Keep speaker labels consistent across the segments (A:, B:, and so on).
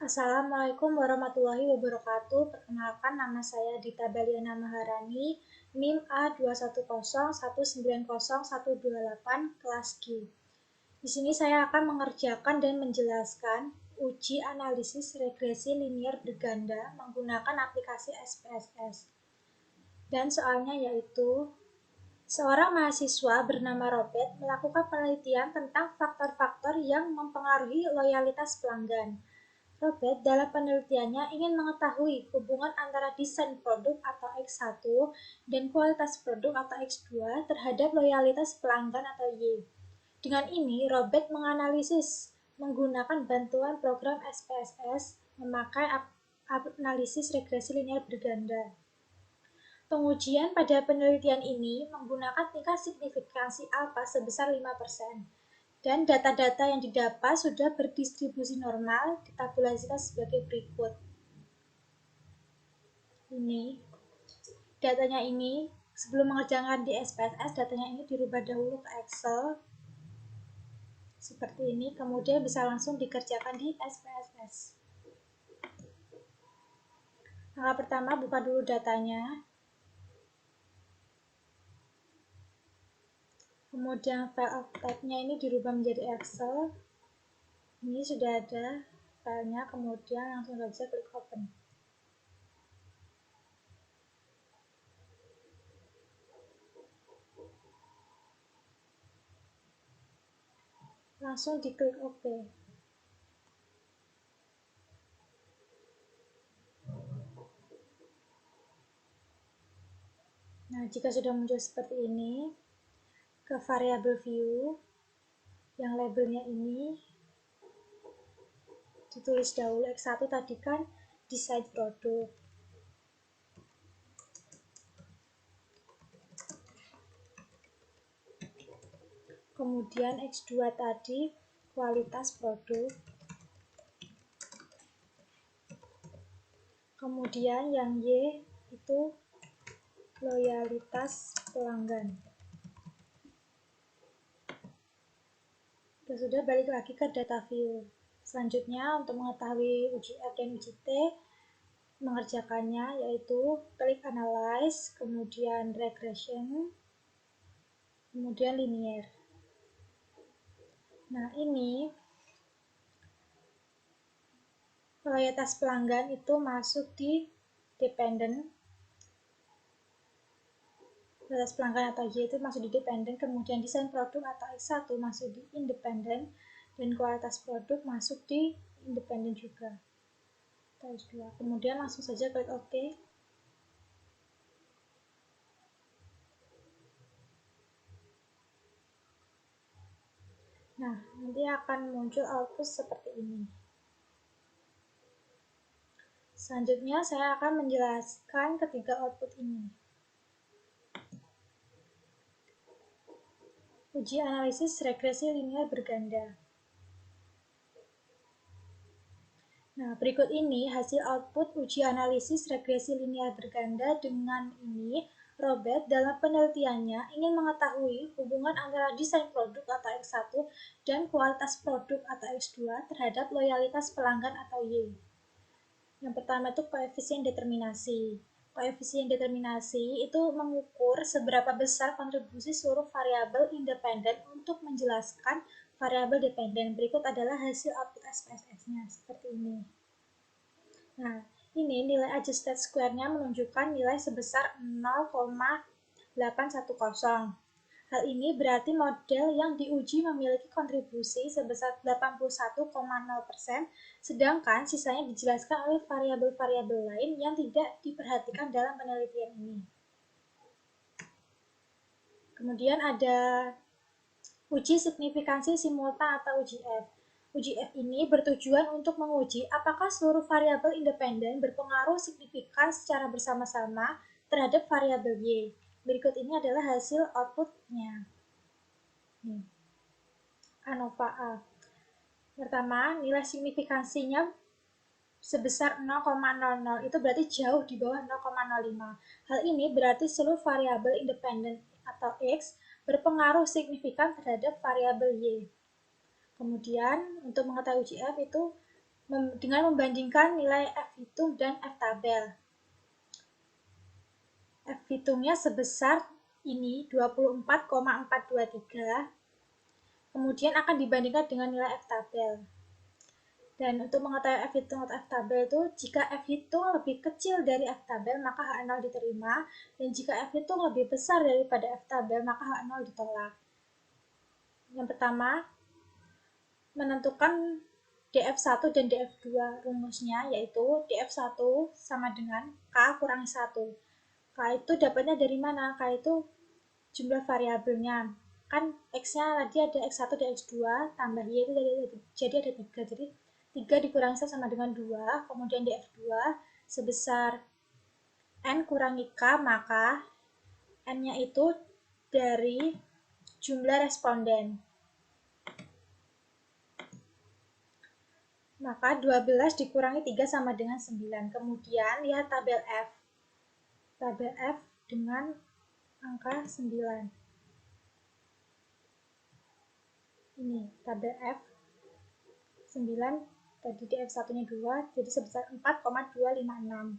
A: Assalamualaikum warahmatullahi wabarakatuh. Perkenalkan, nama saya Dita Baliana Maharani, NIM A210190128, kelas G. Di sini saya akan mengerjakan dan menjelaskan uji analisis regresi linier berganda menggunakan aplikasi SPSS. Dan soalnya yaitu, seorang mahasiswa bernama Robert melakukan penelitian tentang faktor-faktor yang mempengaruhi loyalitas pelanggan. Robert dalam penelitiannya ingin mengetahui hubungan antara desain produk atau X1 dan kualitas produk atau X2 terhadap loyalitas pelanggan atau Y. Dengan ini, Robert menganalisis menggunakan bantuan program SPSS memakai analisis regresi linier berganda. Pengujian pada penelitian ini menggunakan tingkat signifikansi alfa sebesar 5%. Dan data-data yang didapat sudah berdistribusi normal, ditabulasikan sebagai berikut. Ini, datanya ini, sebelum mengerjakan di SPSS, datanya ini dirubah dahulu ke Excel, seperti ini, kemudian bisa langsung dikerjakan di SPSS. Langkah pertama, buka dulu datanya. Kemudian file of type-nya ini dirubah menjadi Excel. Ini sudah ada filenya, kemudian langsung saja klik open. Langsung diklik OK. Nah, jika sudah muncul seperti ini, ke variabel view, yang labelnya ini, ditulis dahulu X1 tadi kan desain produk. Kemudian X2 tadi kualitas produk. Kemudian yang Y itu loyalitas pelanggan. Sudah balik lagi ke data view. Selanjutnya untuk mengetahui uji F dan uji T, mengerjakannya yaitu klik analyze, kemudian regression, kemudian linear. Nah, ini loyalitas pelanggan itu masuk di dependent. Loyalitas pelanggan atau Y itu masuk di dependent, kemudian desain produk atau X1 masuk di independent, dan kualitas produk masuk di independent juga. Kemudian langsung saja klik OK. Nah, nanti akan muncul output seperti ini. Selanjutnya saya akan menjelaskan ketiga output ini. Uji analisis regresi linier berganda. Nah, berikut ini hasil output uji analisis regresi linier berganda. Dengan ini, Robert dalam penelitiannya ingin mengetahui hubungan antara desain produk atau X1 dan kualitas produk atau X2 terhadap loyalitas pelanggan atau Y. Yang pertama itu koefisien determinasi. Koefisien determinasi itu mengukur seberapa besar kontribusi seluruh variabel independen untuk menjelaskan variabel dependen. Berikut adalah hasil output SPSS-nya, seperti ini. Nah, ini nilai adjusted square-nya menunjukkan nilai sebesar 0,810. Hal ini berarti model yang diuji memiliki kontribusi sebesar 81,0%, sedangkan sisanya dijelaskan oleh variabel-variabel lain yang tidak diperhatikan dalam penelitian ini. Kemudian ada uji signifikansi simultan atau uji F. Uji F ini bertujuan untuk menguji apakah seluruh variabel independen berpengaruh signifikan secara bersama-sama terhadap variabel Y. Berikut ini adalah hasil outputnya. ANOVA A. Pertama, nilai signifikansinya sebesar 0,00, itu berarti jauh di bawah 0,05. Hal ini berarti seluruh variabel independen atau X berpengaruh signifikan terhadap variabel Y. Kemudian, untuk mengetahui uji F itu dengan membandingkan nilai F hitung dan F tabel. F hitungnya sebesar ini 24,423, kemudian akan dibandingkan dengan nilai F tabel. Dan untuk mengetahui F hitung atau F tabel itu, jika F hitung lebih kecil dari F tabel, maka H0 diterima. Dan jika F hitung lebih besar daripada F tabel, maka H0 ditolak. Yang pertama, menentukan df1 dan df2. Rumusnya yaitu df1 sama dengan K kurangi 1. K itu dapatnya dari mana? K itu jumlah variabelnya. Kan X-nya tadi ada X1 dan X2, tambah Y itu jadi ada 3. Jadi 3 dikurangi 1 sama dengan 2, kemudian df2 sebesar N kurangi K, maka N-nya itu dari jumlah responden. Maka 12 dikurangi 3 sama dengan 9. Kemudian lihat tabel F. Tabel F dengan angka 9. Ini tabel F 9, tadi df1-nya 2, jadi sebesar 4,256.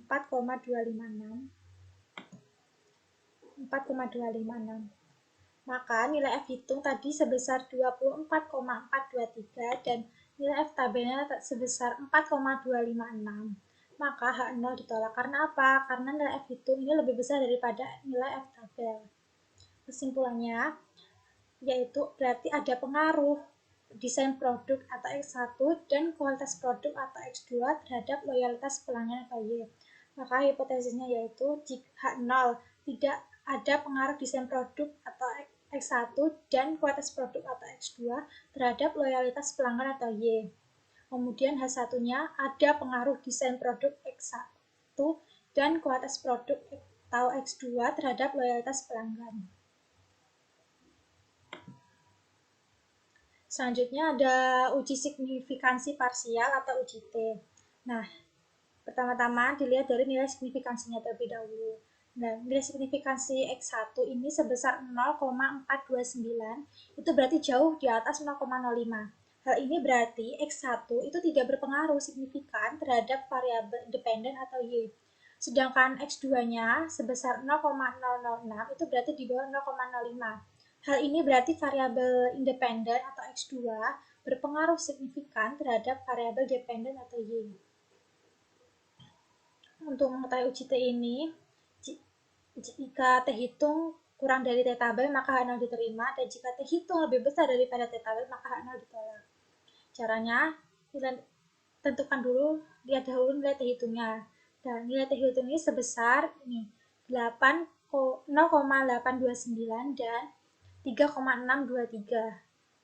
A: 4,256. Maka nilai F hitung tadi sebesar 24,423 dan nilai F tabelnya sebesar 4,256. Maka H0 ditolak. Karena apa? Karena nilai F hitung ini lebih besar daripada nilai F tabel. Kesimpulannya, yaitu berarti ada pengaruh desain produk atau X1 dan kualitas produk atau X2 terhadap loyalitas pelanggan atau Y. Maka hipotesisnya yaitu jika H0 tidak ada pengaruh desain produk atau X1 dan kualitas produk atau X2 terhadap loyalitas pelanggan atau Y. Kemudian H1-nya ada pengaruh desain produk X1 dan kualitas produk atau X2 terhadap loyalitas pelanggan. Selanjutnya ada uji signifikansi parsial atau uji T. Nah, pertama-tama dilihat dari nilai signifikansinya terlebih dahulu. Nah, nilai signifikansi X1 ini sebesar 0,429, itu berarti jauh di atas 0,05. Hal ini berarti X1 itu tidak berpengaruh signifikan terhadap variabel independen atau Y. Sedangkan X2-nya sebesar 0,006 itu berarti di bawah 0,05. Hal ini berarti variabel independen atau X2 berpengaruh signifikan terhadap variabel dependen atau Y. Untuk mengetahui uji T ini, jika T hitung kurang dari T tabel, maka H0 diterima, dan jika T hitung lebih besar daripada T tabel, maka H0 ditolak. Caranya, tentukan dulu, lihat dahulu nilai T hitungnya. Dan nilai T hitung ini sebesar ini 0,829 dan 3,623.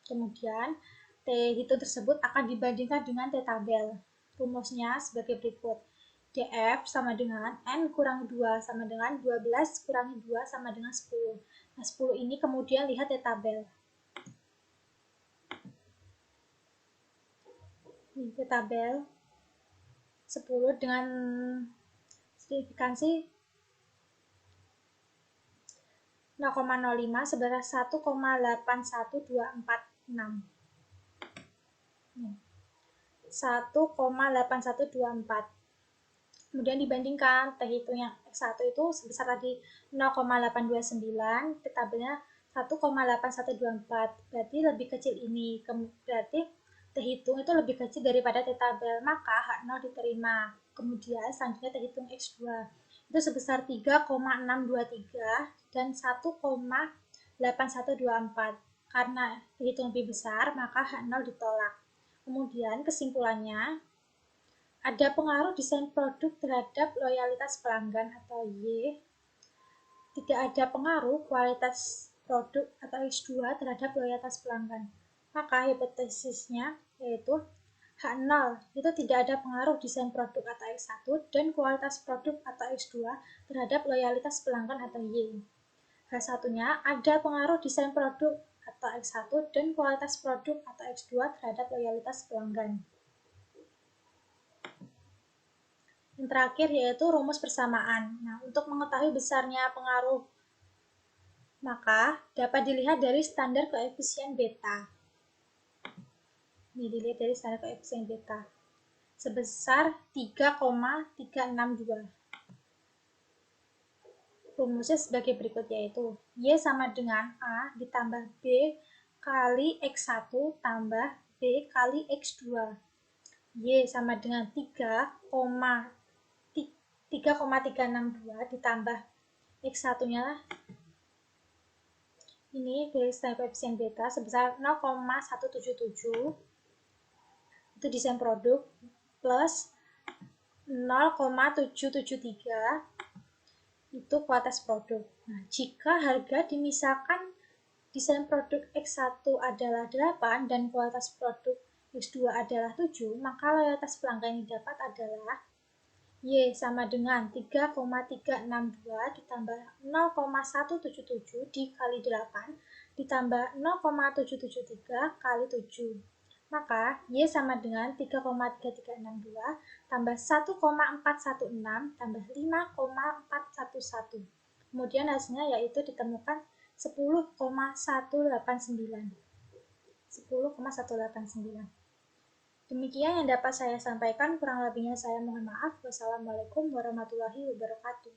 A: Kemudian T hitung tersebut akan dibandingkan dengan T tabel. Rumusnya sebagai berikut. df sama dengan N kurangi 2 sama dengan 12 kurangi 2 sama dengan 10. Nah, 10 ini kemudian lihat T tabel. Ini T tabel 10 dengan signifikansi 0,05 sebesar 1,81246. 1,8124. Kemudian dibandingkan T hitung yang X1 itu sebesar tadi 0,829, T tabelnya 1,8124. Berarti lebih kecil ini. Berarti T hitung itu lebih kecil daripada T tabel, maka H0 diterima. Kemudian selanjutnya T hitung X2 itu sebesar 3,623 dan 1,8124. Karena T hitung lebih besar, maka H0 ditolak. Kemudian kesimpulannya, ada pengaruh desain produk terhadap loyalitas pelanggan atau Y. Tidak ada pengaruh kualitas produk atau X2 terhadap loyalitas pelanggan. Maka hipotesisnya yaitu H0 itu tidak ada pengaruh desain produk atau X1 dan kualitas produk atau X2 terhadap loyalitas pelanggan atau Y. H1-nya ada pengaruh desain produk atau X1 dan kualitas produk atau X2 terhadap loyalitas pelanggan. Yang terakhir yaitu rumus persamaan. Nah, untuk mengetahui besarnya pengaruh, maka dapat dilihat dari standar koefisien beta. Ini dilihat dari standar koefisien beta sebesar 3,362. Rumusnya sebagai berikut, yaitu Y sama dengan A ditambah B kali X1 tambah B kali X2. Y sama dengan 3,362 ditambah X1-nya ini dari standar koefisien beta sebesar 0,177, itu desain produk, plus 0,773 itu kualitas produk. Nah, jika harga dimisalkan desain produk X1 adalah 8 dan kualitas produk X2 adalah 7, maka loyalitas pelanggan yang didapat adalah Y sama dengan 3,362 ditambah 0,177 dikali 8 ditambah 0,773 kali 7. Maka Y sama dengan 3,3362 tambah 1,416 tambah 5,411. Kemudian hasilnya yaitu ditemukan 10,189. 10,189. Demikian yang dapat saya sampaikan, kurang lebihnya saya mohon maaf. Wassalamualaikum warahmatullahi wabarakatuh.